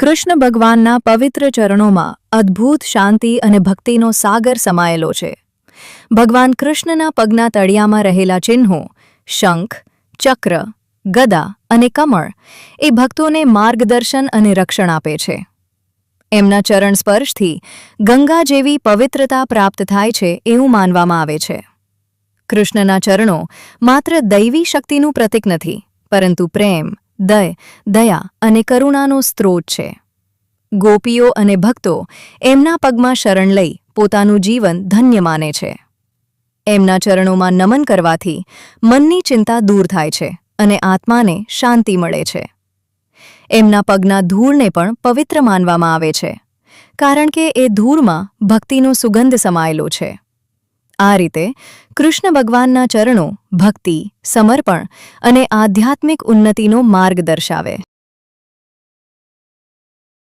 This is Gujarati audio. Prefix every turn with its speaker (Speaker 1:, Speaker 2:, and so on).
Speaker 1: કૃષ્ણ ભગવાનના પવિત્ર ચરણોમાં અદ્ભુત શાંતિ અને ભક્તિનો સાગર સમાયેલો છે. ભગવાન કૃષ્ણના પગના તળિયામાં રહેલા ચિહ્નો શંખ, ચક્ર, ગદા અને કમળ એ ભક્તોને માર્ગદર્શન અને રક્ષણ આપે છે. એમના ચરણ સ્પર્શથી ગંગા જેવી પવિત્રતા પ્રાપ્ત થાય છે એવું માનવામાં આવે છે. કૃષ્ણના ચરણો માત્ર દૈવી શક્તિનું પ્રતીક નથી, પરંતુ પ્રેમ, દયા અને કરુણાનો સ્ત્રોત છે. ગોપીઓ અને ભક્તો એમના પગમાં શરણ લઈ પોતાનું જીવન ધન્ય માને છે. એમના ચરણોમાં નમન કરવાથી મનની ચિંતા દૂર થાય છે અને આત્માને શાંતિ મળે છે. એમના પગના ધૂળને પણ પવિત્ર માનવામાં આવે છે, કારણ કે એ ધૂળમાં ભક્તિનો સુગંધ સમાયેલો છે. આ રીતે કૃષ્ણ ભગવાનના ચરણો ભક્તિ, સમર્પણ અને આધ્યાત્મિક ઉન્નતિનો માર્ગ દર્શાવે.